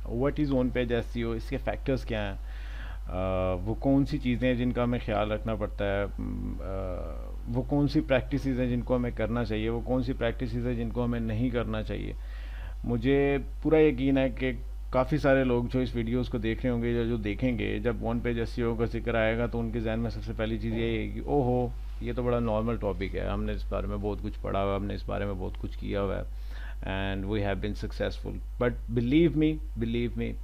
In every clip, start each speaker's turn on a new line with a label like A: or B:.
A: What is on page SEO, इसके factors क्या हैं, वो कौन सी चीज़ें हैं जिनका हमें ख्याल रखना पड़ता है, वो कौन सी प्रैक्टिसेस हैं जिनको हमें करना चाहिए, वो कौन सी प्रैक्टिसेस हैं जिनको हमें नहीं करना चाहिए। मुझे पूरा यकीन है कि काफ़ी सारे लोग जो इस वीडियोस को देख रहे होंगे या जो देखेंगे, जब ऑन पेज एसईओ का जिक्र आएगा तो उनके जहन में सबसे पहली चीज़ यही है कि ओहो, ये तो बड़ा नॉर्मल टॉपिक है, हमने इस बारे में बहुत कुछ पढ़ा हुआ है, हमने इस बारे में बहुत कुछ किया हुआ है, and we have been successful. But believe me,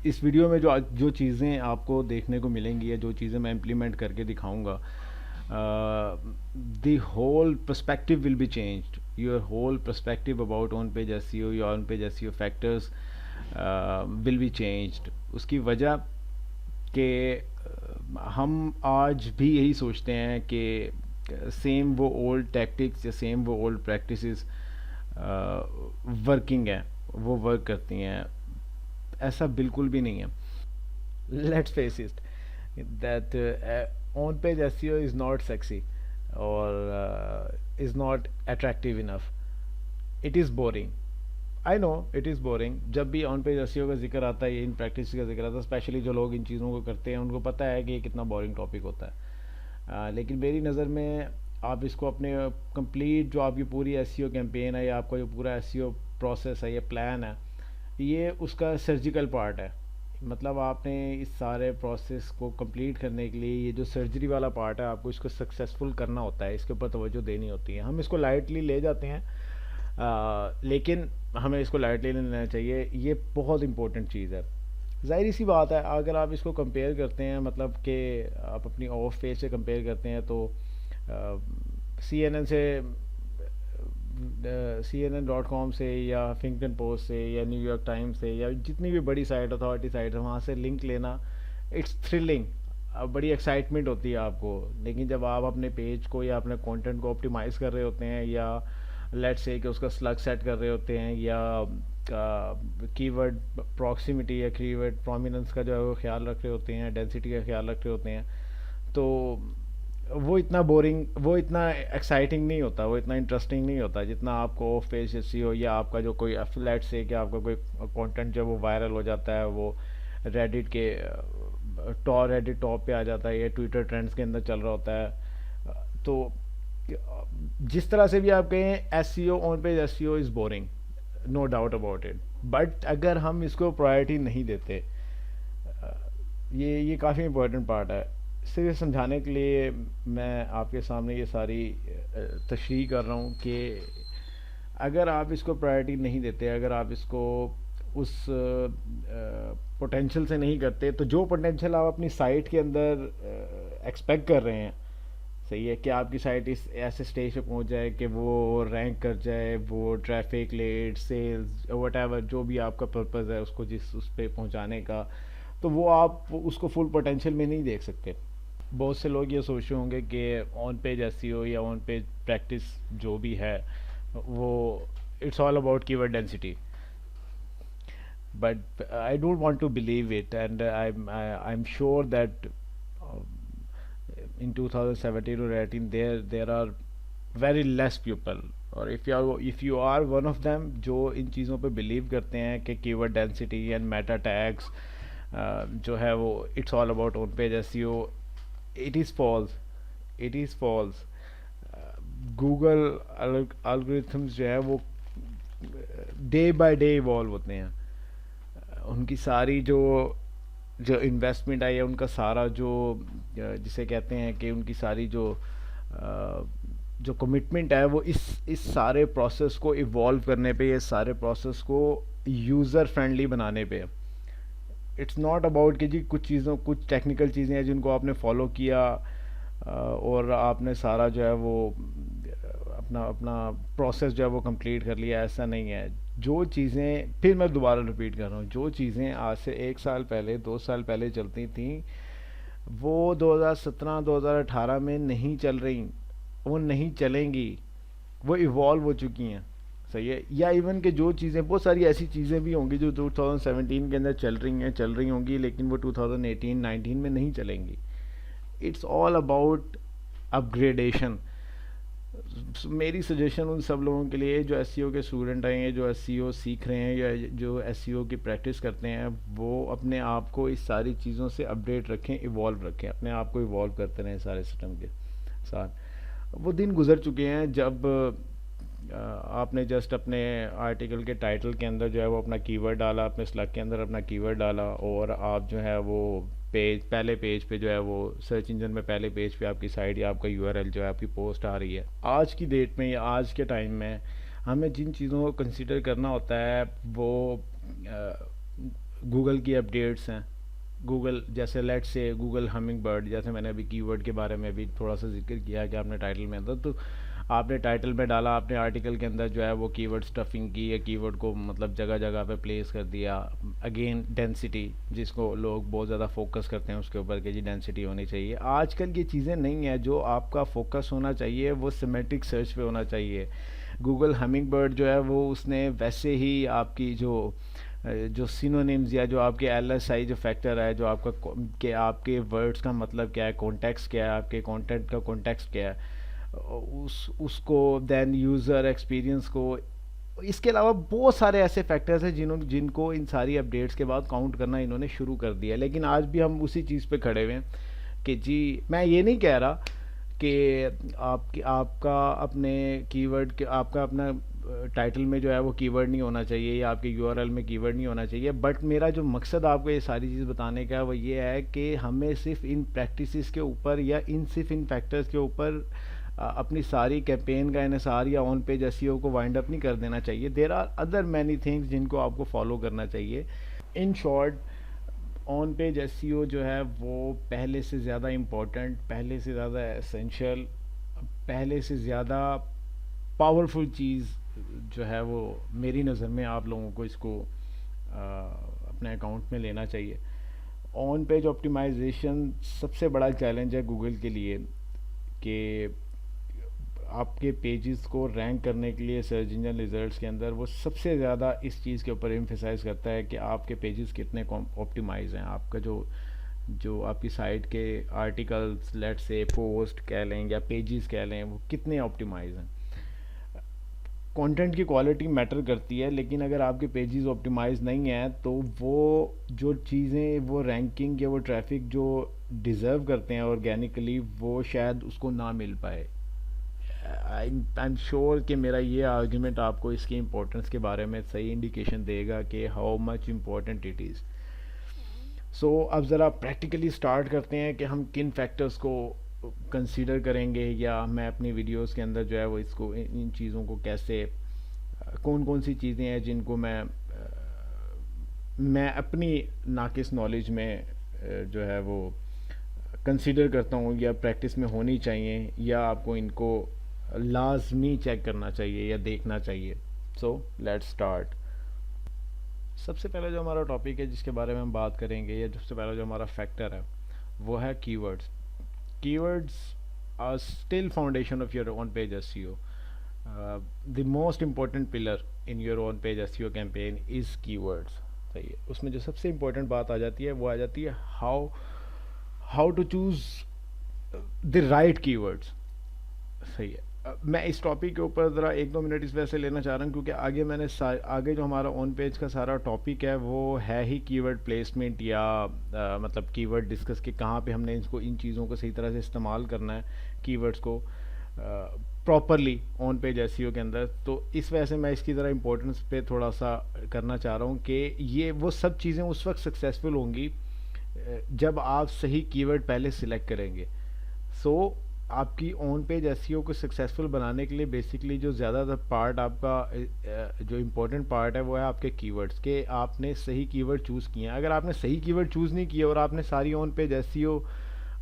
A: इस वीडियो में जो जो चीज़ें आपको देखने को मिलेंगी या जो चीज़ें मैं इम्प्लीमेंट करके दिखाऊंगा, the whole perspective will be changed. Your whole perspective about on page SEO, your on page SEO factors will be changed. उसकी वजह कि हम आज भी यही सोचते हैं कि सेम वो ओल्ड टैक्टिक्स या सेम वो ओल्ड प्रैक्टिसेस वर्किंग है, वो वर्क करती हैं। ऐसा बिल्कुल भी नहीं है। Let's face it that on page SEO is not sexy or is not attractive enough. It is boring. I know it is boring. जब भी ऑन पेज एसईओ का जिक्र आता है, इन प्रैक्टिस का जिक्र आता है, स्पेशली जो लोग इन चीज़ों को करते हैं उनको पता है कि ये कितना बोरिंग टॉपिक होता है। लेकिन मेरी नज़र में आप इसको अपने कंप्लीट जो आपकी पूरी एसईओ कैंपेन है या आपका जो पूरा एसईओ प्रोसेस है, ये प्लान है, ये उसका सर्जिकल पार्ट है। मतलब आपने इस सारे प्रोसेस को कंप्लीट करने के लिए ये जो सर्जरी वाला पार्ट है, आपको इसको सक्सेसफुल करना होता है, इसके ऊपर तवज्जो देनी होती है। हम इसको लाइटली ले जाते हैं, लेकिन हमें इसको लाइटली नहीं लेना चाहिए। ये बहुत इंपॉर्टेंट चीज़ है। ज़ाहिर सी बात है, अगर आप इसको कंपेयर करते हैं, मतलब कि आप अपनी ऑफ पेज से कंपेयर करते हैं, तो CNN से, CNN.com से या Huffington पोस्ट से या न्यूयॉर्क टाइम्स से या जितनी भी बड़ी साइट, अथॉरिटी साइट है, वहाँ से लिंक लेना, इट्स थ्रिलिंग। बड़ी एक्साइटमेंट होती है आपको। लेकिन जब आप अपने पेज को या अपने कंटेंट को ऑप्टिमाइज़ कर रहे होते हैं, या लेट्स से कि उसका स्लग सेट कर रहे होते हैं, या कीवर्ड प्रॉक्सिमिटी या कीवर्ड प्रोमिनेंस का जो है वो ख्याल रख रहे होते हैं, डेंसिटी का ख्याल रख रहे होते हैं, तो वो इतना बोरिंग, वो इतना एक्साइटिंग नहीं होता, वो इतना इंटरेस्टिंग नहीं होता जितना आपको ऑफ पेज एसईओ या आपका जो कोई एफिलिएट से कि आपका कोई कंटेंट जब वो वायरल हो जाता है, वो रेडिट के रेडिट टॉप पे आ जाता है या ट्विटर ट्रेंड्स के अंदर चल रहा होता है, तो जिस तरह से भी आप कहें, SEO, on page SEO is boring, no doubt about it. But अगर हम इसको प्रायोरिटी नहीं देते, ये काफ़ी इंपॉर्टेंट पार्ट है। सिर्फ समझाने के लिए मैं आपके सामने ये सारी तशरीह कर रहा हूँ कि अगर आप इसको प्रायोरिटी नहीं देते, अगर आप इसको उस पोटेंशियल से नहीं करते, तो जो पोटेंशियल आप अपनी साइट के अंदर एक्सपेक्ट कर रहे हैं, सही है, कि आपकी साइट इस ऐसे स्टेज पे पहुंच जाए कि वो रैंक कर जाए, वो ट्रैफिक, लीड, सेल्स, वट जो भी आपका पर्पज़ है उसको जिस उस पर पहुँचाने का, तो वो आप उसको फुल पोटेंशियल में नहीं देख सकते। बहुत से लोग ये सोच रहे होंगे कि ऑन पेज एसईओ या ऑन पेज प्रैक्टिस जो भी है, वो it's all about keyword density, but I don't want to believe it, and I'm sure that in 2017 or 18 there are very less people, और if you are one of them जो इन चीज़ों पे believe करते हैं कि keyword density and meta tags जो है वो it's all about on page SEO, it is false, it is false. Google algorithms जो है वो डे बाय डे इवॉल्व होते हैं। उनकी सारी जो जो इन्वेस्टमेंट है या उनका सारा जो जिसे कहते हैं कि उनकी सारी जो जो कमिटमेंट है, वो इस सारे प्रोसेस को इवॉल्व करने पे, ये सारे प्रोसेस को यूज़र फ्रेंडली बनाने पे। इट्स नॉट अबाउट कि जी कुछ टेक्निकल चीज़ें हैं जिनको आपने फॉलो किया और आपने सारा जो है वो अपना अपना प्रोसेस जो है वो कंप्लीट कर लिया। ऐसा नहीं है। जो चीज़ें, फिर मैं दोबारा रिपीट कर रहा हूँ, जो चीज़ें आज से 1 साल पहले, 2 साल पहले चलती थी, वो 2017-2018 में नहीं चल रही, वो नहीं चलेंगी, वो इवॉल्व हो चुकी हैं, सही है। या इवन के जो चीज़ें, बहुत सारी ऐसी चीज़ें भी होंगी जो 2017 के अंदर चल रही होंगी, लेकिन वो 2018-19 में नहीं चलेंगी। It's all about upgradation. मेरी सजेशन उन सब लोगों के लिए जो एसईओ के स्टूडेंट हैं, जो एसईओ सीख रहे हैं या जो एसईओ की प्रैक्टिस करते हैं, वो अपने आप को इस सारी चीज़ों से अपडेट रखें, इवॉल्व रखें, अपने आप को इवॉल्व करते रहें सारे सिस्टम के साथ। वो दिन गुजर चुके हैं जब आपने जस्ट अपने आर्टिकल के टाइटल के अंदर जो है वो अपना कीवर्ड डाला, अपने स्लग के अंदर अपना कीवर्ड डाला, और आप जो है वो पहले पेज पे जो है वो सर्च इंजन में पहले पेज पे आपकी साइट या आपका यूआरएल जो है आपकी पोस्ट आ रही है। आज की डेट में या आज के टाइम में हमें जिन चीज़ों को कंसिडर करना होता है वो गूगल की अपडेट्स हैं। गूगल जैसे let's say Google humming bird, जैसे मैंने अभी कीवर्ड के बारे में भी थोड़ा सा जिक्र किया कि आपने टाइटल में अंदर, तो आपने टाइटल में डाला, आपने आर्टिकल के अंदर जो है वो कीवर्ड स्टफिंग की या कीवर्ड को मतलब जगह जगह पे प्लेस कर दिया। अगेन डेंसिटी, जिसको लोग बहुत ज़्यादा फोकस करते हैं उसके ऊपर कि जी डेंसिटी होनी चाहिए। आजकल ये चीज़ें नहीं है, जो आपका फोकस होना चाहिए वो सिमेट्रिक सर्च पे होना चाहिए। गूगल हमिंग बर्ड जो है वो उसने वैसे ही आपकी जो सिनोनिम्स या जो आपके एलएसआई जो फैक्टर है, जो आपका कि आपके वर्ड्स का मतलब क्या है, कॉन्टेक्स्ट क्या है, आपके कंटेंट का कॉन्टेक्स्ट क्या है, उसको देन यूज़र एक्सपीरियंस को, इसके अलावा बहुत सारे ऐसे फैक्टर्स हैं जिनको इन सारी अपडेट्स के बाद काउंट करना इन्होंने शुरू कर दिया। लेकिन आज भी हम उसी चीज़ पे खड़े हुए हैं कि जी, मैं ये नहीं कह रहा कि आपका अपने कीवर्ड के आपका अपना टाइटल में जो है वो कीवर्ड नहीं होना चाहिए या आपके यूआरएल में कीवर्ड नहीं होना चाहिए, बट मेरा जो मकसद आपको ये सारी चीज़ बताने का है वो ये है कि हमें सिर्फ इन प्रैक्टिसेस के ऊपर या सिर्फ इन फैक्टर्स के ऊपर अपनी सारी कैंपेन का एनएसआर या ऑन पेज एसईओ को वाइंड अप नहीं कर देना चाहिए। There are other many things जिनको आपको फॉलो करना चाहिए। In short, on page SEO जो है वो पहले से ज़्यादा इम्पोर्टेंट, पहले से ज़्यादा एसेंशियल, पहले से ज़्यादा पावरफुल चीज़ जो है वो मेरी नज़र में आप लोगों को इसको अपने अकाउंट में लेना चाहिए। ऑन पेज ऑप्टिमाइजेशन सबसे बड़ा चैलेंज है गूगल के लिए कि आपके पेजेस को रैंक करने के लिए सर्च इंजन रिजल्ट्स के अंदर वो सबसे ज़्यादा इस चीज़ के ऊपर एम्फेसाइज करता है कि आपके पेजेस कितने ऑप्टिमाइज हैं, आपका जो आपकी साइट के आर्टिकल्स, लेट से पोस्ट कह लें या पेजेस कह लें, वो कितने ऑप्टिमाइज हैं। कंटेंट की क्वालिटी मैटर करती है, लेकिन अगर आपके पेजेस ऑप्टिमाइज नहीं हैं तो वो जो चीज़ें वो रैंकिंग या वो ट्रैफिक जो डिज़र्व करते हैं ऑर्गेनिकली, वो शायद उसको ना मिल पाए। आई एम श्योर कि मेरा ये आर्ग्यूमेंट आपको इसकी इम्पोर्टेंस के बारे में सही इंडिकेशन देगा कि how much important it is. So अब ज़रा प्रैक्टिकली स्टार्ट करते हैं कि हम किन फैक्टर्स को कंसीडर करेंगे, या मैं अपनी वीडियोस के अंदर जो है वो इसको इन चीज़ों को कैसे, कौन कौन सी चीज़ें हैं जिनको मैं अपनी नाकिस नॉलेज में जो है वो कंसीडर करता हूँ या प्रैक्टिस में होनी चाहिए, या आपको इनको लाजमी चेक करना चाहिए या देखना चाहिए। So let's start. सबसे पहले जो हमारा टॉपिक है जिसके बारे में हम बात करेंगे, या सबसे पहला जो हमारा फैक्टर है वो है keywords. Keywords are still foundation of your on page SEO. The most important pillar in your on page SEO campaign is keywords. सही है। उसमें जो सबसे इम्पोर्टेंट बात आ जाती है वो आ जाती है how to choose the right keywords. सही है। मैं इस टॉपिक के ऊपर ज़रा 1-2 मिनट इस वजह से लेना चाह रहा हूँ क्योंकि आगे जो हमारा ऑन पेज का सारा टॉपिक है वो है ही कीवर्ड प्लेसमेंट, या मतलब कीवर्ड डिस्कस के कहाँ पे हमने इसको इन चीज़ों को सही तरह से इस्तेमाल करना है, कीवर्ड्स को प्रॉपरली ऑन पेज एसईओ के अंदर। तो इस वजह से मैं इसकी ज़रा इम्पोर्टेंस पे थोड़ा सा करना चाह रहा हूँ कि ये वो सब चीज़ें उस वक्त सक्सेसफुल होंगी जब आप सही कीवर्ड पहले सिलेक्ट करेंगे। सो आपकी ऑन पेज एसईओ को सक्सेसफुल बनाने के लिए बेसिकली जो ज़्यादातर पार्ट आपका जो इम्पोर्टेंट पार्ट है वो है आपके कीवर्ड्स, के आपने सही कीवर्ड चूज़ किए हैं। अगर आपने सही कीवर्ड चूज़ नहीं किया और आपने सारी ऑन पेज एसईओ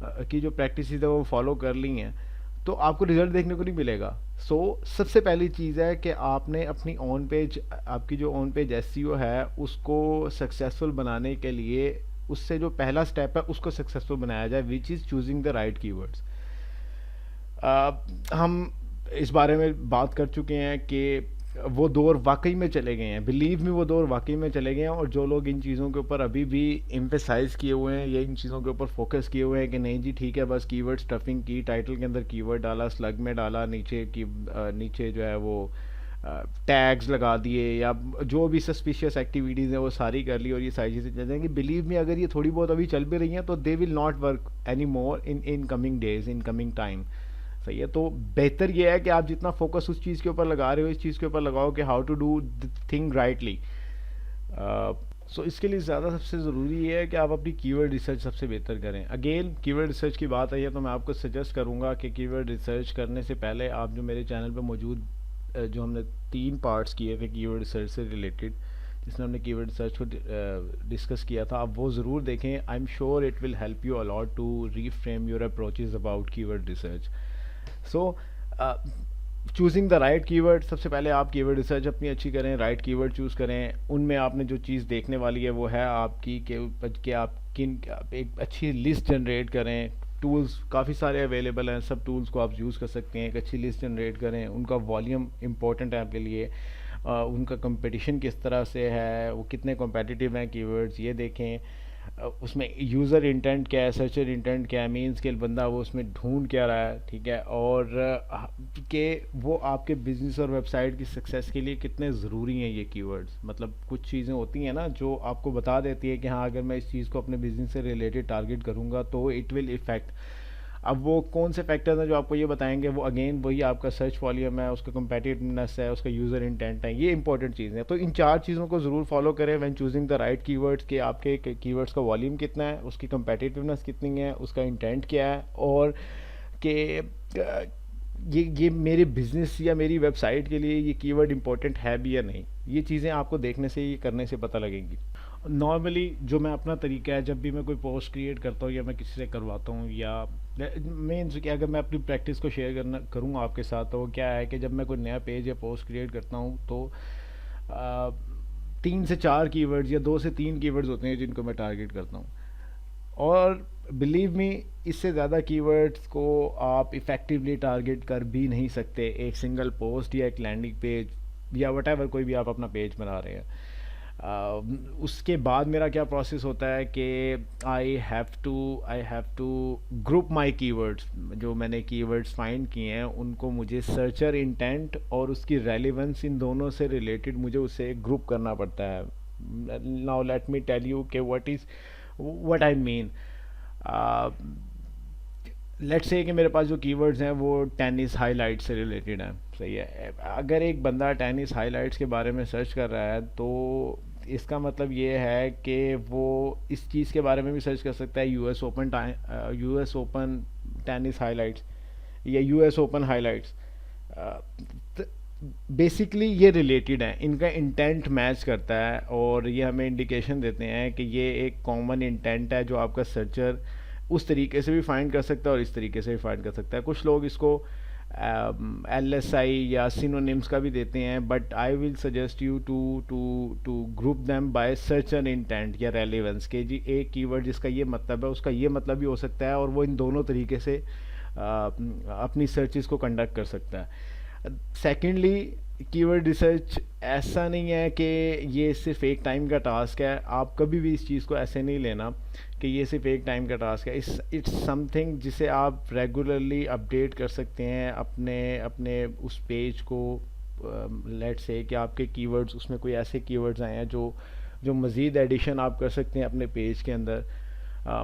A: की जो प्रैक्टिस है वो फॉलो कर ली हैं तो आपको रिजल्ट देखने को नहीं मिलेगा। सबसे पहली चीज़ है कि आपने अपनी ऑन पेज, आपकी जो ऑन पेज एसईओ है उसको सक्सेसफुल बनाने के लिए उससे जो पहला स्टेप है उसको सक्सेसफुल बनाया जाए, which is choosing the right keywords. हम इस बारे में बात कर चुके हैं कि वो दौर वाकई में चले गए हैं, बिलीव मी वो दौर वाकई में चले गए हैं। और जो लोग इन चीज़ों के ऊपर अभी भी एम्फेसाइज किए हुए हैं या इन चीज़ों के ऊपर फोकस किए हुए हैं कि नहीं जी ठीक है बस कीवर्ड स्टफिंग की, टाइटल के अंदर कीवर्ड डाला, स्लग में डाला, नीचे की नीचे जो है वो टैग्स लगा दिए, या जो भी सस्पिशियस एक्टिविटीज़ हैं वो सारी कर ली और ये सारी चीज़ें चल जाएंगी। बिलीव मी अगर ये थोड़ी बहुत अभी चल भी रही हैं तो they will not work any more in coming days, in coming time. सही है, तो बेहतर ये है कि आप जितना फोकस उस चीज़ के ऊपर लगा रहे हो, इस चीज़ के ऊपर लगाओ कि how to do thing rightly. So इसके लिए ज़्यादा सबसे ज़रूरी ये है कि आप अपनी कीवर्ड रिसर्च सबसे बेहतर करें। अगेन कीवर्ड रिसर्च की बात आई है तो मैं आपको सजेस्ट करूँगा कि कीवर्ड रिसर्च करने से पहले आप जो मेरे चैनल पे मौजूद जो हमने 3 पार्ट्स किए थे कीवर्ड रिसर्च से रिलेटेड, जिसमें हमने कीवर्ड रिसर्च को डिस्कस किया था, आप वो ज़रूर देखें। I am sure it will help you a lot to reframe your approaches about keyword research. So choosing the right keyword, सबसे पहले आप कीवर्ड रिसर्च अपनी अच्छी करें, राइट कीवर्ड चूज़ करें। उनमें आपने जो चीज़ देखने वाली है वो है आपकी कि आप एक अच्छी लिस्ट जनरेट करें। टूल्स काफ़ी सारे अवेलेबल हैं, सब टूल्स को आप यूज़ कर सकते हैं। एक अच्छी लिस्ट जनरेट करें, उनका वॉल्यूम इंपॉर्टेंट है आपके लिए, उनका कंपटीशन किस तरह से है, वो कितने कॉम्पिटिटिव हैं कीवर्ड्स ये देखें। उसमें यूज़र इंटेंट क्या है, सर्चर इंटेंट क्या है, मीन स्केल बंदा वो उसमें ढूंढ क्या रहा है, ठीक है, और कि वो आपके बिजनेस और वेबसाइट की सक्सेस के लिए कितने ज़रूरी हैं ये कीवर्ड्स। मतलब कुछ चीज़ें होती हैं ना जो आपको बता देती है कि हाँ अगर मैं इस चीज़ को अपने बिजनेस से रिलेटेड टारगेट करूँगा तो इट विल इफ़ेक्ट। अब वो कौन से फैक्टर्स हैं जो आपको ये बताएंगे, वो अगेन वही आपका सर्च वॉल्यूम है, उसका कम्पेटिटिवनेस है, उसका यूज़र इंटेंट है, ये इंपॉर्टेंट चीज़ें हैं। तो इन 4 चीज़ों को ज़रूर फॉलो करें when choosing the right keywords, कि आपके कीवर्ड्स का वॉल्यूम कितना है, उसकी कम्पेटिटिवनेस कितनी है, उसका इंटेंट क्या है, और कि ये मेरे बिजनेस या मेरी वेबसाइट के लिए ये कीवर्ड इंपॉर्टेंट है भी या नहीं। ये चीज़ें आपको देखने से, ये करने से पता लगेंगी। नॉर्मली जो मैं अपना तरीका है, जब भी मैं कोई पोस्ट क्रिएट करता हूँ या मैं किसी से करवाता हूँ, या मीन्स कि अगर मैं अपनी प्रैक्टिस को शेयर करना करूँगा आपके साथ, तो वो क्या है कि जब मैं कोई नया पेज या पोस्ट क्रिएट करता हूँ तो 3 से 4 कीवर्ड्स या 2 से 3 कीवर्ड्स होते हैं जिनको मैं टारगेट करता हूँ। और बिलीव मी इससे ज़्यादा कीवर्ड्स को आप इफ़ेक्टिवली टारगेट कर भी नहीं सकते एक सिंगल पोस्ट या एक लैंडिंग पेज या वट कोई भी आप अपना पेज बना रहे हैं। उसके बाद मेरा क्या प्रोसेस होता है कि I have to group my keywords. जो मैंने कीवर्ड्स फाइंड किए हैं उनको मुझे सर्चर इंटेंट और उसकी रेलिवेंस, इन दोनों से रिलेटेड मुझे उसे ग्रुप करना पड़ता है। Now let me tell you कि what I mean. Let's say कि मेरे पास जो कीवर्ड्स हैं वो टेनिस हाइलाइट्स से रिलेटेड हैं, सही है। अगर एक बंदा टेनिस हाइलाइट्स के बारे में सर्च कर रहा है तो इसका मतलब ये है कि वो इस चीज़ के बारे में भी सर्च कर सकता है, यूएस ओपन टेनिस हाइलाइट्स या यूएस ओपन हाइलाइट्स। बेसिकली ये रिलेटेड है, इनका इंटेंट मैच करता है और ये हमें इंडिकेशन देते हैं कि ये एक कॉमन इंटेंट है जो आपका सर्चर उस तरीके से भी फाइंड कर सकता है और इस तरीके से भी फाइंड कर सकता है। कुछ लोग इसको LSI या सिनोनिम्स का भी देते हैं, but I will suggest you to group them by search and intent या रेलेवेंस, के जी एक कीवर्ड जिसका ये मतलब है उसका ये मतलब भी हो सकता है, और वो इन दोनों तरीके से अपनी सर्चेस को कंडक्ट कर सकता है। सेकेंडली, कीवर्ड रिसर्च ऐसा नहीं है कि ये सिर्फ एक टाइम का टास्क है। आप कभी भी इस चीज़ को ऐसे नहीं लेना कि ये सिर्फ एक टाइम का टास्क है। इट्स समथिंग जिसे आप रेगुलरली अपडेट कर सकते हैं अपने अपने उस पेज को। लेट्स से कि आपके कीवर्ड्स, उसमें कोई ऐसे कीवर्ड्स आए हैं जो मज़ीद एडिशन आप कर सकते हैं अपने पेज के अंदर,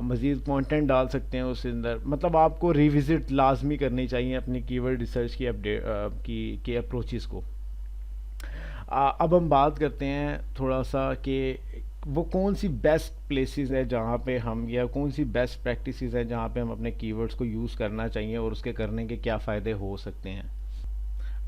A: मज़ीद कंटेंट डाल सकते हैं उसके अंदर। मतलब आपको रिविज़िट लाजमी करनी चाहिए अपनी कीवर्ड रिसर्च की अपडेट की अप्रोचेस को। अब हम बात करते हैं थोड़ा सा कि वो कौन सी बेस्ट प्लेसेस है जहाँ पे हम, या कौन सी बेस्ट प्रैक्टिसेस है जहाँ पे हम अपने कीवर्ड्स को यूज़ करना चाहिए और उसके करने के क्या फ़ायदे हो सकते हैं।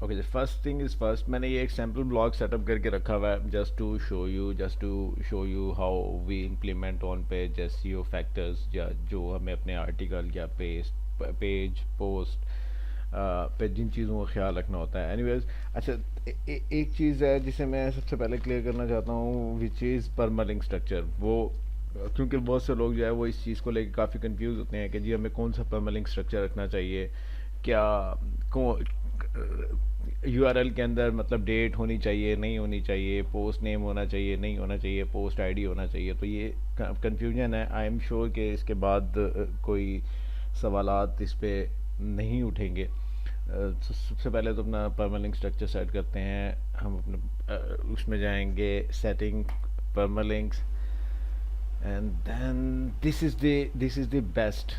A: Okay, the first thing is first, मैंने ये एक सैम्पल ब्लॉग सेटअप करके रखा हुआ है just to show you how we implement on page SEO factors, या जो हमें अपने आर्टिकल या पेज पोस्ट पे जिन चीज़ों का ख्याल रखना होता है। एनीवेज, अच्छा, एक चीज़ है जिसे मैं सबसे पहले क्लियर करना चाहता हूँ, विच इज़ परमालिंक स्ट्रक्चर। वो क्योंकि बहुत से लोग जो है वो इस चीज़ को लेकर काफ़ी कंफ्यूज होते हैं कि जी हमें कौन सा परमालिंक स्ट्रक्चर रखना चाहिए, क्या यूआरएल के अंदर मतलब डेट होनी चाहिए, नहीं होनी चाहिए, पोस्ट नेम होना चाहिए, नहीं होना चाहिए, पोस्ट आईडी होना चाहिए। तो ये कंफ्यूजन है। आई एम श्योर कि इसके बाद कोई सवालात इस पे नहीं उठेंगे। सबसे पहले तो अपना परमालिंक स्ट्रक्चर सेट करते हैं। हम अपने उसमें जाएंगे, setting permalinks, and then this is the best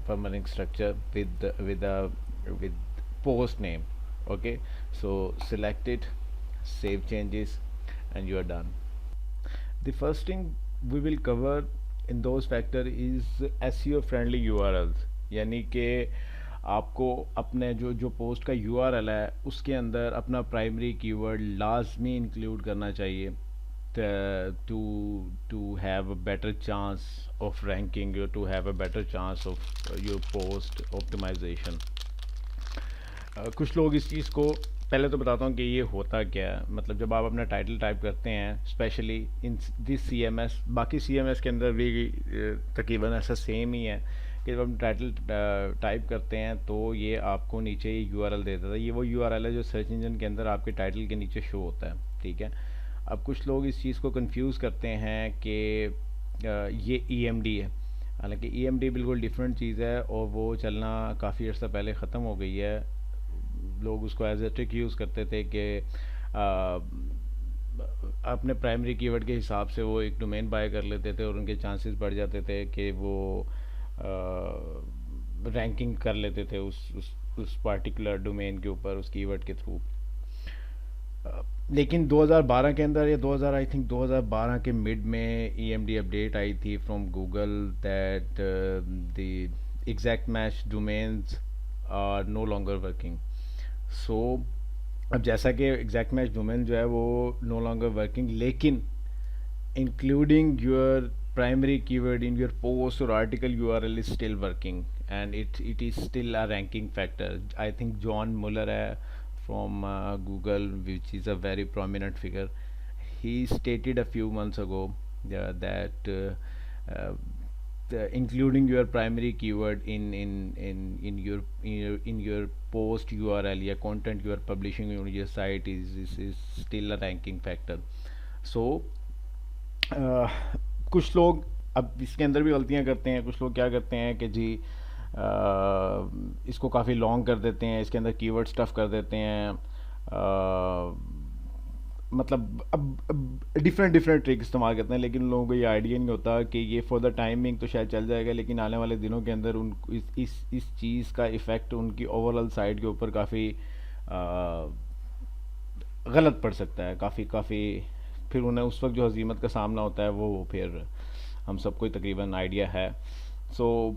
A: permalink structure with post name. Okay, so select it, save changes, and you are done. The first thing we will cover in those factor is SEO friendly URLs, यानी कि आपको अपने जो जो post का URL है उसके अंदर अपना प्राइमरी कीवर्ड लाजमी इंक्लूड करना चाहिए to have a better chance of ranking, or to have a better chance of your post optimization. कुछ लोग इस चीज़ को, पहले तो बताता हूँ कि ये होता क्या है। मतलब जब आप अपना टाइटल टाइप करते हैं, स्पेशली इन दिस CMS, बाकी CMS के अंदर भी तकरीबन ऐसा सेम ही है कि जब आप टाइटल टाइप करते हैं तो ये आपको नीचे ही URL दे देता है। ये वो URL है जो सर्च इंजन के अंदर आपके टाइटल के नीचे शो होता है, ठीक है। अब कुछ लोग इस चीज़ को कंफ्यूज करते हैं कि ये EMD है, हालांकि EMD बिल्कुल डिफरेंट चीज़ है और वो चलना काफ़ी अर्सा पहले ख़त्म हो गई है। लोग उसको एज ए ट्रिक यूज़ करते थे कि अपने प्राइमरी कीवर्ड के हिसाब से वो एक डोमेन बाय कर लेते थे और उनके चांसेस बढ़ जाते थे कि वो रैंकिंग कर लेते थे उस पार्टिकुलर डोमेन के ऊपर उस कीवर्ड के थ्रू। लेकिन 2012 के अंदर, या 2000 आई थिंक 2012 के मिड में EMD अपडेट आई थी from Google that the exact match domains are no longer working. So अब जैसा कि एग्जैक्ट मैच डोमेन जो है वो नो लॉन्गर वर्किंग, लेकिन including your primary keyword in your post or article URL is still working, and it is still a ranking factor. I think John Muller from Google, which is a very prominent figure, he stated a few months ago that including your primary keyword in your post URL या content you are publishing on your site is still a ranking factor. So कुछ लोग अब इसके अंदर भी गलतियां करते हैं। कुछ लोग क्या करते हैं कि जी इसको काफ़ी लॉन्ग कर देते हैं, इसके अंदर कीवर्ड स्टफ़ कर देते हैं, मतलब अब डिफरेंट डिफरेंट ट्रिक इस्तेमाल करते हैं, लेकिन लोगों को ये आइडिया नहीं होता कि ये फॉर द टाइमिंग तो शायद चल जाएगा, लेकिन आने वाले दिनों के अंदर उन इस चीज़ का इफ़ेक्ट उनकी ओवरऑल साइट के ऊपर काफ़ी गलत पड़ सकता है, काफ़ी फिर उन्हें उस वक्त जो हजीमत का सामना होता है वो फिर हम सबको ही तकरीबन आइडिया है। So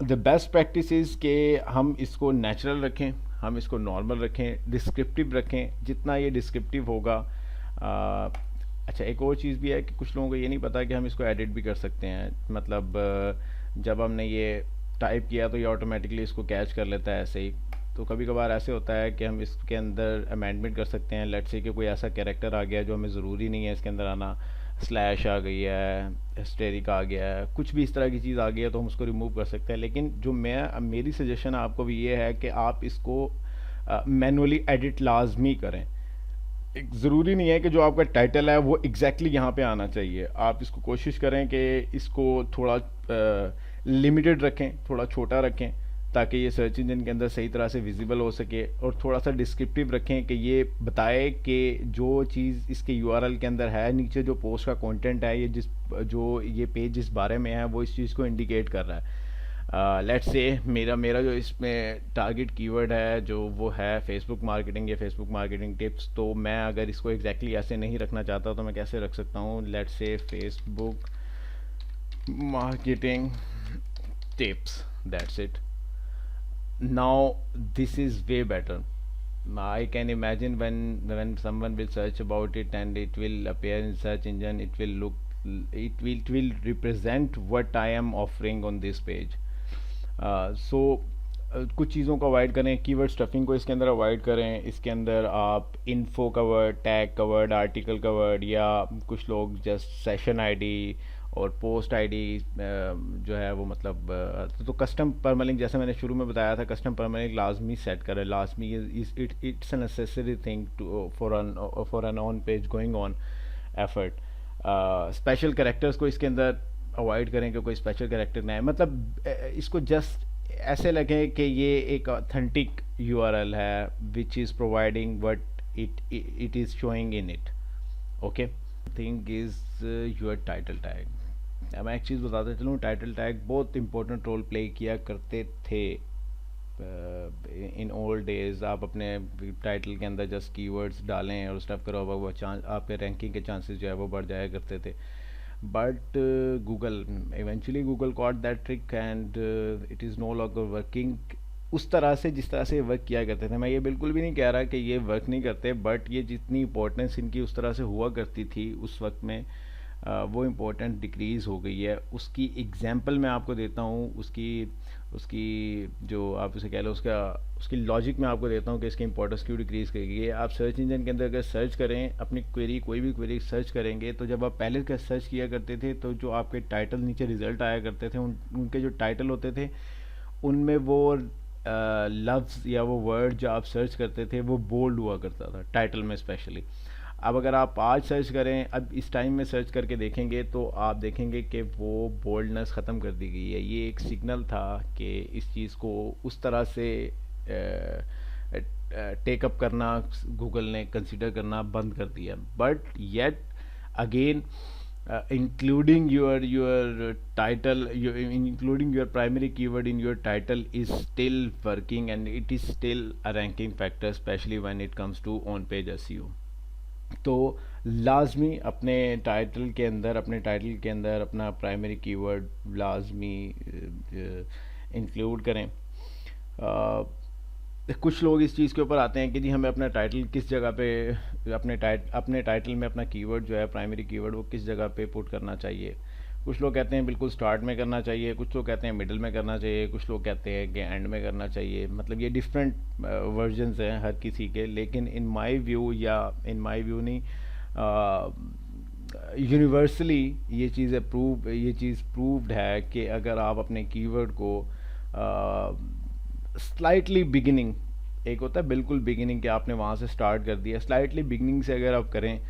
A: the best practice is कि हम इसको नेचुरल रखें, हम इसको नॉर्मल रखें, डिस्क्रिप्टिव रखें। जितना ये डिस्क्रिप्टिव होगा, अच्छा एक और चीज़ भी है कि कुछ लोगों को ये नहीं पता कि हम इसको एडिट भी कर सकते हैं। मतलब जब हमने ये टाइप किया तो ये ऑटोमेटिकली इसको कैच कर लेता है ऐसे ही। तो कभी कभार ऐसे होता है कि हम इसके अंदर अमेंडमेंट कर सकते हैं। लेट्स से कि कोई ऐसा कैरेक्टर आ गया जो हमें ज़रूरी नहीं है इसके अंदर आना, स्लैश आ गई है, हिस्टेरिक आ गया है, कुछ भी इस तरह की चीज़ आ गई है तो हम उसको रिमूव कर सकते हैं। लेकिन जो मेरी सजेशन आपको भी ये है कि आप इसको मैनुअली एडिट लाजमी करें। ज़रूरी नहीं है कि जो आपका टाइटल है वो एग्जैक्टली यहाँ पे आना चाहिए। आप इसको कोशिश करें कि इसको थोड़ा लिमिटेड रखें, थोड़ा छोटा रखें, ताकि ये सर्च इंजन के अंदर सही तरह से विजिबल हो सके, और थोड़ा सा डिस्क्रिप्टिव रखें कि ये बताए कि जो चीज़ इसके यूआरएल के अंदर है, नीचे जो पोस्ट का कंटेंट है, ये जो ये पेज जिस बारे में है वो इस चीज़ को इंडिकेट कर रहा है। लेट्स से मेरा जो इसमें टारगेट कीवर्ड है जो वो है फेसबुक मार्केटिंग या फेसबुक मार्केटिंग टिप्स, तो मैं अगर इसको एग्जैक्टली ऐसे नहीं रखना चाहता तो मैं कैसे रख सकता हूँ? Let's say Facebook marketing tips, that's it. Now this is way better. I can imagine when someone will search about it and it will appear in search engine, it will represent what I am offering on this page. So कुछ चीज़ों को avoid करें, keyword stuffing को इसके अंदर avoid करें। इसके अंदर आप इन्फो का वर्ड, टैग का वर्ड, आर्टिकल का वर्ड, या कुछ लोग जस्ट सेशन आईडी और पोस्ट आईडी जो है वो मतलब तो कस्टम परमालिंक जैसे मैंने शुरू में बताया था, कस्टम परमालिंक लाजमी सेट करें, लाजमी it's a necessary thing to for an on page going on effort. Special characters को इसके अंदर अवॉइड करें कि कोई स्पेशल कैरेक्टर ना है, मतलब इसको जस्ट ऐसे लगे कि ये एक ऑथेंटिक यूआरएल है which is providing what it is showing in it. Okay, thing is your title tag. मैं एक चीज़ बताता चलूँ, टाइटल टैग बहुत इंपॉर्टेंट रोल प्ले किया करते थे इन ओल्ड डेज। आप अपने टाइटल के अंदर जस्ट कीवर्ड्स डालें और स्टफ करो, वो चांस आपके रैंकिंग के चांसेस जो है वो बढ़ जाया करते थे। But Google eventually Google caught that trick and it is no longer working उस तरह से जिस तरह से वर्क किया करते थे। मैं ये बिल्कुल भी नहीं कह रहा कि ये वर्क नहीं करते, बट ये जितनी इंपॉर्टेंस इनकी उस तरह से हुआ करती थी उस वक्त में, वो इम्पोर्टेंट डिक्रीज़ हो गई है। उसकी एग्जांपल मैं आपको देता हूँ, उसकी उसकी जो आप उसे कह लो उसका उसकी लॉजिक मैं आपको देता हूँ कि इसकी इंपॉर्टेंस क्यों डिक्रीज़ करेगी। आप सर्च इंजन के अंदर अगर सर्च करें अपनी क्वेरी, कोई भी क्वेरी सर्च करेंगे, तो जब आप पहले का सर्च किया करते थे तो जो आपके टाइटल नीचे रिजल्ट आया करते थे, उनके जो टाइटल होते थे उनमें वो लफ्ज़ या वो वर्ड जो आप सर्च करते थे वो बोल्ड हुआ करता था टाइटल में स्पेशली। अब अगर आप आज सर्च करें, अब इस टाइम में सर्च करके देखेंगे तो आप देखेंगे कि वो बोल्डनेस ख़त्म कर दी गई है। ये एक सिग्नल था कि इस चीज़ को उस तरह से टेकअप करना गूगल ने कंसिडर करना बंद कर दिया। But yet again including your title, including your primary keyword in your title is still working and it is still a ranking factor, especially when it comes to on page SEO। तो लाजमी अपने title के अंदर अपना primary keyword लाजमी include करें। कुछ लोग इस चीज़ के ऊपर आते हैं कि जी हमें अपना टाइटल किस जगह पे अपने टाइटल में अपना कीवर्ड जो है प्राइमरी कीवर्ड वो किस जगह पे पुट करना चाहिए। कुछ लोग कहते हैं बिल्कुल स्टार्ट में करना चाहिए, कुछ लोग कहते हैं मिडिल में करना चाहिए, कुछ लोग कहते हैं कि एंड में करना चाहिए। मतलब ये डिफरेंट वर्जन्स हैं हर किसी के, लेकिन इन माय व्यू नहीं, यूनिवर्सली ये चीज़ प्रूव्ड है कि अगर आप अपने कीवर्ड को स्लाइटली बिगिनिंग, एक होता है बिल्कुल बिगिनिंग कि आपने वहाँ से स्टार्ट कर दिया, स्लाइटली बिगिनिंग से अगर आप करें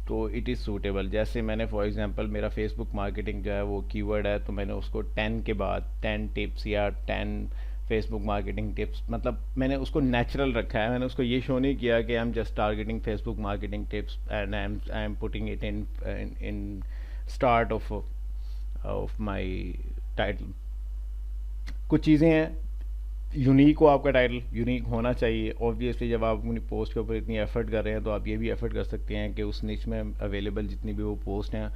A: तो इट इज़ सूटेबल। जैसे मैंने फॉर एग्जांपल मेरा फेसबुक मार्केटिंग जो है वो कीवर्ड है, तो मैंने उसको 10 के बाद 10 टिप्स या 10 फेसबुक मार्केटिंग टिप्स, मतलब मैंने उसको नेचुरल रखा है। मैंने उसको ये शो नहीं किया कि I am just targeting Facebook marketing tips and I am putting it in start of my title. कुछ चीज़ें हैं, यूनिक हो, आपका टाइटल यूनिक होना चाहिए। ऑब्वियसली जब आप अपनी पोस्ट के ऊपर इतनी एफर्ट कर रहे हैं तो आप ये भी एफर्ट कर सकते हैं कि उस निच में अवेलेबल जितनी भी वो पोस्ट हैं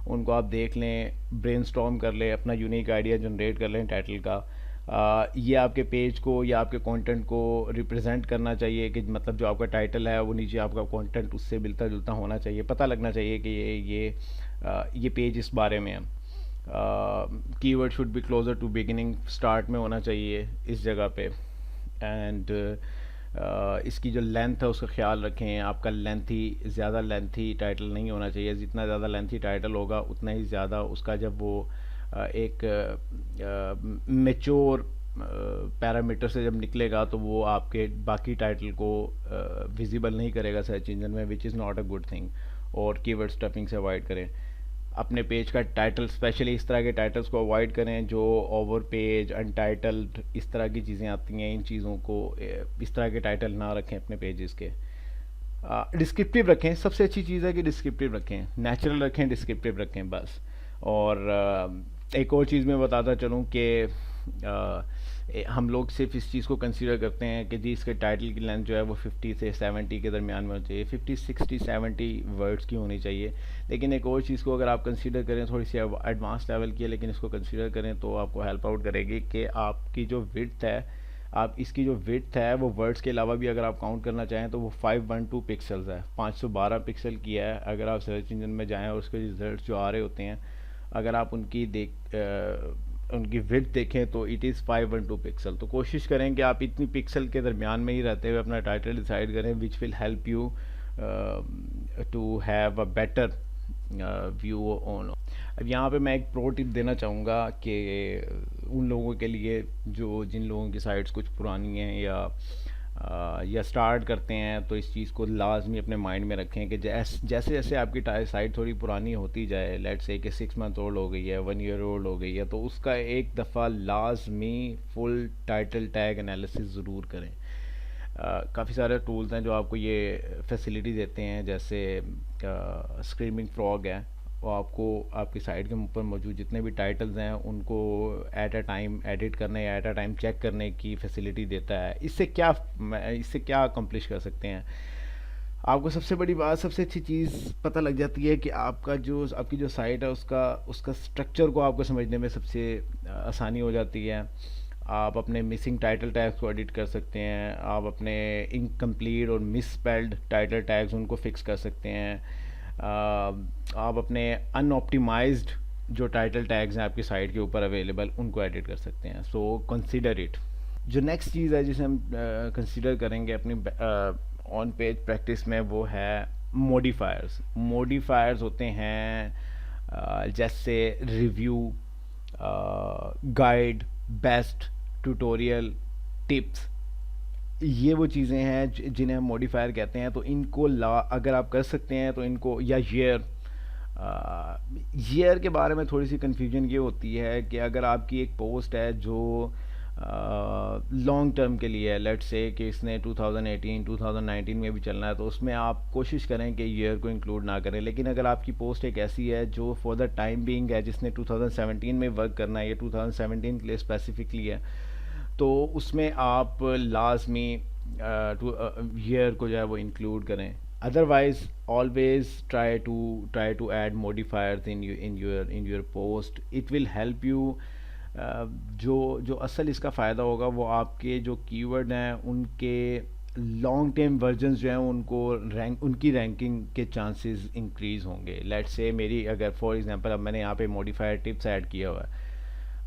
A: उनको आप देख लें, ब्रेनस्टॉर्म कर लें, अपना यूनिक आइडिया जनरेट कर लें टाइटल का। ये आपके पेज को या आपके कंटेंट को रिप्रेजेंट करना चाहिए कि मतलब जो आपका टाइटल है वो नीचे आपका कंटेंट उससे मिलता जुलता होना चाहिए, पता लगना चाहिए कि ये पेज इस बारे में है। Keyword should be closer to beginning, start में होना चाहिए इस जगह पे। एंड इसकी जो लेंथ है उसका ख्याल रखें, आपका ज़्यादा लेंथी टाइटल नहीं होना चाहिए। जितना ज़्यादा लेंथी टाइटल होगा उतना ही ज़्यादा उसका जब वो एक मेच्योर पैरामीटर से जब निकलेगा तो वो आपके बाकी टाइटल को विजिबल नहीं करेगा सर्च इंजन में, which is not a good thing. और कीवर्ड स्टफिंग से अवॉइड करें। अपने पेज का टाइटल, स्पेशली इस तरह के टाइटल्स को अवॉइड करें जो ओवर पेज, अनटाइटल्ड, इस तरह की चीज़ें आती हैं। इन चीज़ों को, इस तरह के टाइटल ना रखें अपने पेजेस के। डिस्क्रिप्टिव रखें, सबसे अच्छी चीज़ है कि डिस्क्रिप्टिव रखें, नेचुरल रखें, डिस्क्रिप्टिव रखें बस। और एक और चीज़ मैं बताता चलूँ कि हम लोग सिर्फ इस चीज़ को कंसीडर करते हैं कि जी इसके टाइटल की लेंथ जो है वो 50 से 70 के दरमियान में होनी चाहिए, 50, 60, 70 वर्ड्स की होनी चाहिए। लेकिन एक और चीज़ को अगर आप कंसीडर करें, थोड़ी सी एडवांस लेवल की है लेकिन इसको कंसीडर करें तो आपको हेल्प आउट करेगी कि आपकी जो विड्थ है, आप इसकी जो विड्थ है वो वर्ड्स के अलावा भी अगर आप काउंट करना चाहें तो वो 512 पिक्सल्स है, 512 पिक्सल की है। अगर आप सर्च इंजन में जाएँ और उसके रिजल्ट जो आ रहे होते हैं, अगर आप उनकी विड्थ देखें तो इट इज़ 512 पिक्सल। तो कोशिश करें कि आप इतनी पिक्सल के दरमियान में ही रहते हुए अपना टाइटल डिसाइड करें, which will help you to have a better view on. अब यहाँ पे मैं एक प्रो टिप देना चाहूँगा कि उन लोगों के लिए जो जिन लोगों की साइट्स कुछ पुरानी हैं या स्टार्ट करते हैं, तो इस चीज़ को लाजमी अपने माइंड में रखें कि जैसे जैसे आपकी साइट थोड़ी पुरानी होती जाए, लेट्स से कि 6 मंथ ओल्ड हो गई है, 1 ईयर ओल्ड हो गई है, तो उसका एक दफ़ा लाजमी फुल टाइटल टैग एनालिसिस ज़रूर करें। काफ़ी सारे टूल्स हैं जो आपको ये फैसिलिटी देते हैं, जैसे स्क्रीमिंग फ्रॉग है, वो आपको आपकी साइट के ऊपर मौजूद जितने भी टाइटल्स हैं उनको एट अ टाइम एडिट करने या एट अ टाइम चेक करने की फैसिलिटी देता है। इससे क्या अकम्प्लिश कर सकते हैं, आपको सबसे बड़ी बात, सबसे अच्छी चीज़ पता लग जाती है कि आपकी जो साइट है उसका उसका स्ट्रक्चर को आपको समझने में सबसे आसानी हो जाती है। आप अपने मिसिंग टाइटल टैग्स को एडिट कर सकते हैं, आप अपने इनकम्प्लीट और मिसस्पेल्ड टाइटल टैग्स उनको फिक्स कर सकते हैं, आप अपने अनऑप्टिमाइज्ड जो टाइटल टैग्स हैं आपकी साइट के ऊपर अवेलेबल उनको एडिट कर सकते हैं। So consider it. जो नेक्स्ट चीज़ है जिसे हम कंसीडर करेंगे अपनी ऑन पेज प्रैक्टिस में, वो है मॉडिफायर्स। मॉडिफायर्स होते हैं जैसे review, guide, best, tutorial, tips. ये वो चीज़ें हैं जिन्हें हम मॉडिफायर कहते हैं। तो इनको अगर आप कर सकते हैं तो इनको, या ईयर के बारे में थोड़ी सी कन्फ्यूजन ये होती है कि अगर आपकी एक पोस्ट है जो लॉन्ग टर्म के लिए है, लेट्स से कि इसने 2018 2019 में भी चलना है, तो उसमें आप कोशिश करें कि ईयर को इंक्लूड ना करें। लेकिन अगर आपकी पोस्ट एक ऐसी है जो फॉर द टाइम बीइंग है, जिसने 2017 में वर्क करना है, या 2017 के लिए स्पेसिफिकली है, तो उसमें आप लाजमी ईयर को जो है वो इंक्लूड करें। Otherwise always try to add modifiers in your post. It will help you. जो असल इसका फ़ायदा होगा वो आपके जो कीवर्ड हैं उनके लॉन्ग टर्म वर्जन्स जो हैं उनकी रैंकिंग के चांसेस इंक्रीज़ होंगे। लेट्स से मेरी, अगर फॉर एग्जांपल अब मैंने यहाँ पे मॉडिफायर टिप्स ऐड किया हुआ है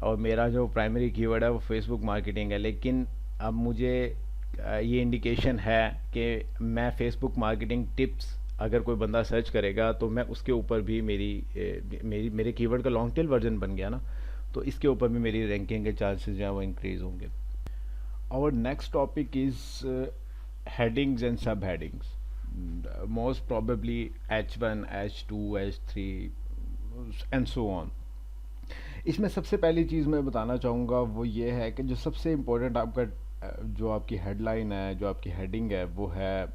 A: और मेरा जो प्राइमरी कीवर्ड है वो फेसबुक मार्केटिंग है, लेकिन अब मुझे ये इंडिकेशन है कि मैं फेसबुक मार्केटिंग टिप्स अगर कोई बंदा सर्च करेगा तो मैं उसके ऊपर भी मेरे कीवर्ड का लॉन्ग टेल वर्जन बन गया ना, तो इसके ऊपर भी मेरी रैंकिंग के चांसेस जो हैं वो इंक्रीज़ होंगे। और next topic is headings and sub headings. Most probably H1, H2, H3 and so on. इसमें सबसे पहली चीज़ मैं बताना चाहूँगा वो ये है कि जो सबसे इम्पोर्टेंट आपका जो आपकी हेडलाइन है, जो आपकी हेडिंग है, वो है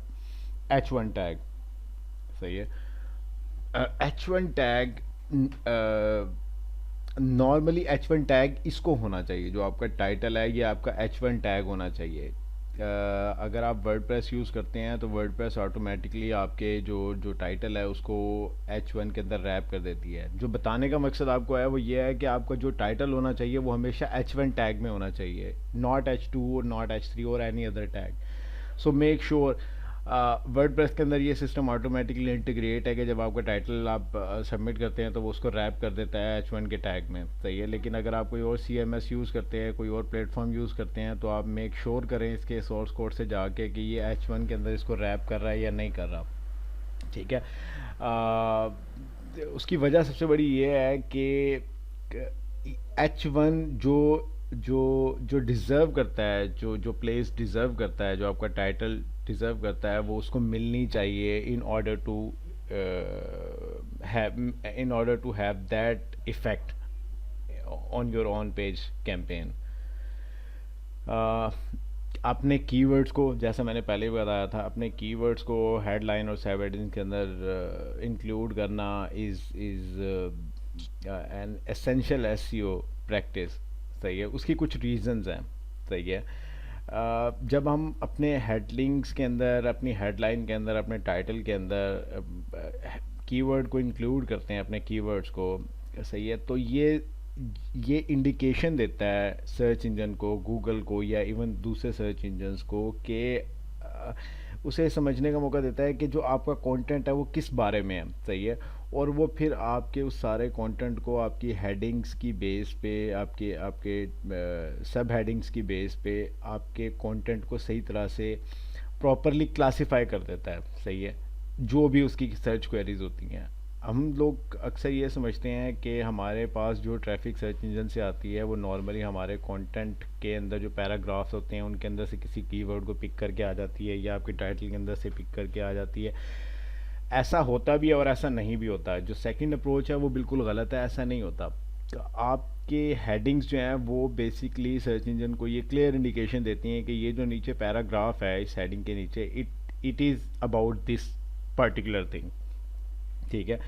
A: H1 टैग। सही है। H1 tag, normally H1 tag इसको होना चाहिए, जो आपका टाइटल है ये आपका H1 टैग होना चाहिए। अगर आप वर्डप्रेस यूज़ करते हैं तो वर्डप्रेस ऑटोमेटिकली आपके जो टाइटल है उसको H1 के अंदर रैप कर देती है। जो बताने का मकसद आपको है वो ये है कि आपका जो टाइटल होना चाहिए वो हमेशा H1 टैग में होना चाहिए, नॉट H2 और नॉट H3 और any other tag. So make sure WordPress के अंदर ये सिस्टम ऑटोमेटिकली इंटीग्रेट है कि जब आपका टाइटल आप सबमिट करते हैं तो वो उसको रैप कर देता है H1 के टैग में। सही है। लेकिन अगर आप कोई और CMS यूज़ करते हैं, कोई और प्लेटफॉर्म यूज़ करते हैं, तो आप मेक श्योर करें इसके सोर्स कोड से जाके कि ये H1 के अंदर इसको रैप कर रहा है या नहीं कर रहा। ठीक है। उसकी वजह सबसे बड़ी ये है कि H1 जो डिज़र्व करता है, जो प्लेस डिज़र्व करता है, जो आपका टाइटल डिज़र्व करता है, वो उसको मिलनी चाहिए in order to have that effect on your on page campaign. अपने कीवर्ड्स को, जैसा मैंने पहले भी बताया था, अपने कीवर्ड्स को हेडलाइन और सब हेडिंग के अंदर इंक्लूड करना is an essential SEO practice. सही है। उसकी कुछ रीजंस हैं। सही है। जब हम अपने हेडलिंग्स के अंदर, अपनी हेडलाइन के अंदर, अपने टाइटल के अंदर कीवर्ड को इंक्लूड करते हैं, अपने कीवर्ड्स को, सही है, तो ये इंडिकेशन देता है सर्च इंजन को, गूगल को या इवन दूसरे सर्च इंजन्स को कि उसे समझने का मौका देता है कि जो आपका कंटेंट है वो किस बारे में है। सही है। और वो फिर आपके उस सारे कंटेंट को आपकी हेडिंग्स की बेस पे, आपके सब हेडिंग्स की बेस पे आपके कंटेंट को सही तरह से प्रॉपरली क्लासिफाई कर देता है। सही है। जो भी उसकी सर्च क्वेरीज होती हैं, हम लोग अक्सर ये समझते हैं कि हमारे पास जो ट्रैफिक सर्च इंजन से आती है वो नॉर्मली हमारे कंटेंट के अंदर जो पैराग्राफ्स होते हैं उनके अंदर से किसी कीवर्ड को पिक करके आ जाती है, या आपके टाइटल के अंदर से पिक करके आ जाती है। ऐसा होता भी है और ऐसा नहीं भी होता है। जो सेकंड अप्रोच है वो बिल्कुल गलत है, ऐसा नहीं होता। तो आपके हेडिंग्स जो हैं वो बेसिकली सर्च इंजन को ये क्लियर इंडिकेशन देती हैं कि ये जो नीचे पैराग्राफ है इस हेडिंग के नीचे, it it is about this particular thing. ठीक है।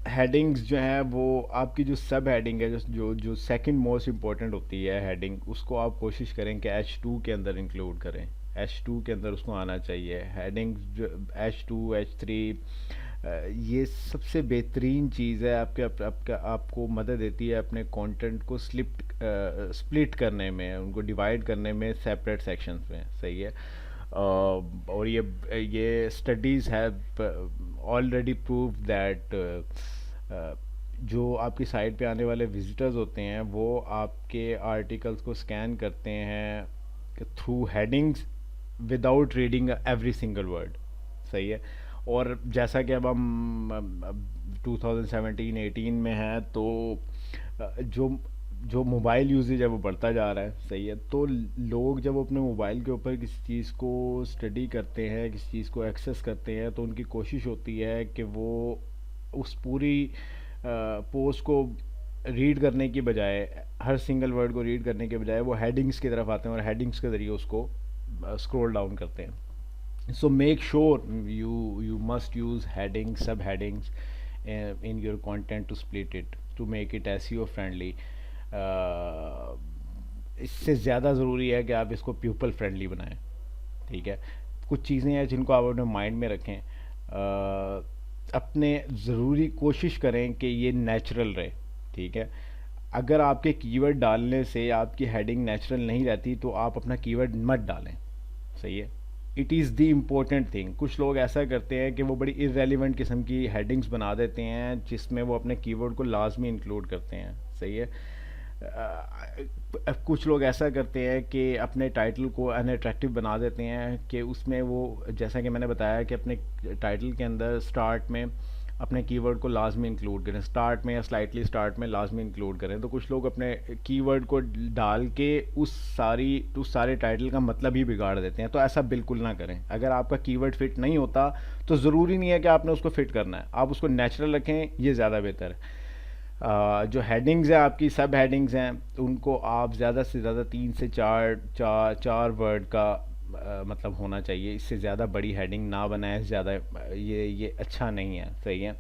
A: हेडिंग्स जो हैं वो आपकी जो सब हेडिंग है, जो जो सेकंड मोस्ट इम्पोर्टेंट होती है हेडिंग, उसको आप कोशिश करें कि H2 के अंदर इंक्लूड करें। H2 के अंदर उसको आना चाहिए। हेडिंग जो H2 H3, ये सबसे बेहतरीन चीज़ है, आपको मदद देती है अपने कंटेंट को स्प्लिट करने में, उनको डिवाइड करने में सेपरेट सेक्शंस में। सही है। और ये studies have already prove that जो आपकी साइट पे आने वाले विजिटर्स होते हैं वो आपके आर्टिकल्स को स्कैन करते हैं through headings without reading every single word. सही है। और जैसा कि अब हम 2017-18 में हैं, तो जो जो मोबाइल यूजेज है वो बढ़ता जा रहा है। सही है। तो लोग जब अपने मोबाइल के ऊपर किसी चीज़ को स्टडी करते हैं, किसी चीज़ को एक्सेस करते हैं, तो उनकी कोशिश होती है कि वो उस पूरी पोस्ट को रीड करने की बजाय, हर सिंगल वर्ड को रीड करने के बजाय वो हेडिंग्स की तरफ आते हैं और हेडिंग्स के ज़रिए उसको स्क्रॉल डाउन करते हैं। So make sure you must use headings, subheadings in your content to split it, to make it SEO friendly. uh, इससे ज़्यादा ज़रूरी है कि आप इसको pupil friendly बनाएं। ठीक है। कुछ चीज़ें हैं जिनको आप अपने माइंड में रखें। अपने ज़रूरी कोशिश करें कि ये नेचुरल रहे। ठीक है। अगर आपके कीवर्ड डालने से आपकी हेडिंग नेचुरल नहीं रहती तो आप अपना कीवर्ड मत डालें। सही है। It is the important thing. कुछ लोग ऐसा करते हैं कि वो बड़ी इरेलीवेंट किस्म की हेडिंग्स बना देते हैं जिसमें वो अपने कीवर्ड को लाजमी इंक्लूड करते हैं। सही है। कुछ लोग ऐसा करते हैं कि अपने टाइटल को अनअट्रैक्टिव बना देते हैं कि उसमें वो, जैसा कि मैंने बताया कि अपने टाइटल के अंदर स्टार्ट में अपने कीवर्ड को लाजमी इंक्लूड करें, स्टार्ट में या स्लाइटली स्टार्ट में लाजमी इंक्लूड करें। तो कुछ लोग अपने कीवर्ड को डाल के उस सारे टाइटल का मतलब ही बिगाड़ देते हैं। तो ऐसा बिल्कुल ना करें। अगर आपका कीवर्ड फिट नहीं होता तो ज़रूरी नहीं है कि आपने उसको फिट करना है, आप उसको नेचुरल रखें, ये ज़्यादा बेहतर है। जो हेडिंग्स हैं, आपकी सब हेडिंग्स हैं, उनको आप ज़्यादा से ज़्यादा 3 से 4 वर्ड का मतलब होना चाहिए। इससे ज़्यादा बड़ी हेडिंग ना बनाएं। ज़्यादा ये अच्छा नहीं है। सही है।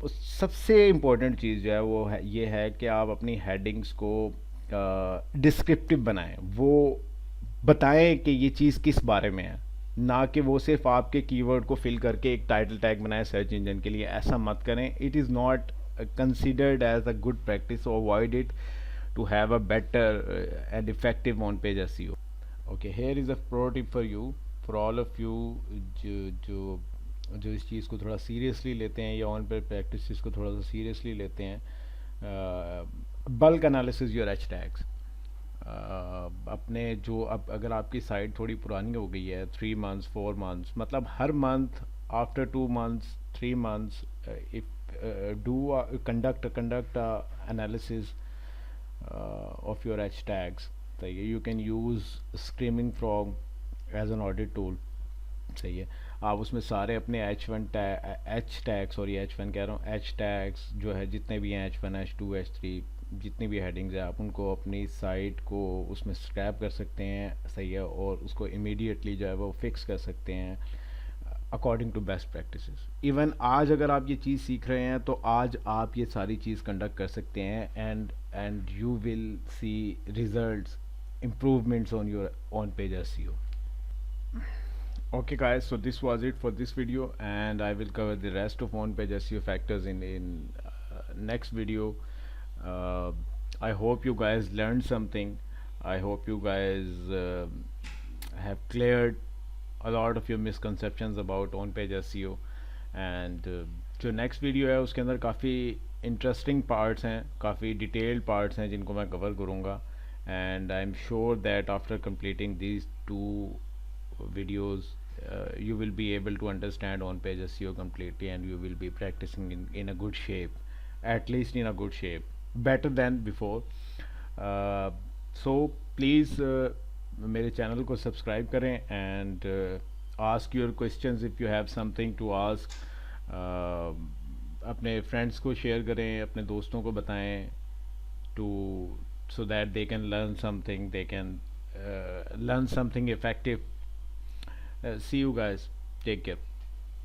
A: सबसे इम्पोर्टेंट चीज़ जो है वो है ये है कि आप अपनी हेडिंग्स को डिस्क्रिप्टिव बनाएं। वो बताएं कि ये चीज़ किस बारे में है, ना कि वो सिर्फ आपके कीवर्ड को फिल करके एक टाइटल टैग बनाए सर्च इंजन के लिए। ऐसा मत करें। It is not considered as a good practice, so avoid it to have a better and effective on page SEO. Okay, here is a pro tip for you, for all of you जो जो जो इस चीज़ को थोड़ा seriously लेते हैं या on page practice को थोड़ा सा सीरियसली लेते हैं। Bulk analysis your H tags. अपने जो, अब अगर आपकी साइट थोड़ी पुरानी हो गई है, 3 months 4 months, मतलब हर month, after 2 months 3 months, if conduct analysis of your h tags. So you can use Screaming Frog as an audit tool. सही है। आप उसमें सारे अपने एच टैग, सॉरी H1 कह रहा हूँ, एच टैग्स जो है जितने भी हैं, H1 H2 H3, जितनी भी हेडिंग्स है, आप उनको अपनी साइट को उसमें स्क्रैप कर सकते हैं। सही है। और उसको इमीडिएटली जो है वो फिक्स कर सकते हैं according to best practices. Even आज अगर आप ये चीज़ सीख रहे हैं तो आज आप ये सारी चीज़ कंडक्ट कर सकते हैं and you will see results, improvements on your on page SEO. Okay guys, so this was it for this video, and I will cover the rest of on page SEO factors in next video. uh, I hope you guys learned something. I hope you guys have cleared a lot of your misconceptions about on page SEO, and जो next video है उसके अंदर काफ़ी interesting parts हैं, काफ़ी detailed parts हैं जिनको मैं कवर करूँगा। And I am sure that after completing these 2 videos you will be able to understand on page SEO completely, and you will be practicing in a good shape, at least in a good shape, better than before. So please मेरे channel को subscribe करें and ask your questions if you have something to ask. अपने friends को share करें, अपने दोस्तों को बताएं, to so that they can learn something, they can learn something effective. See you guys, take care.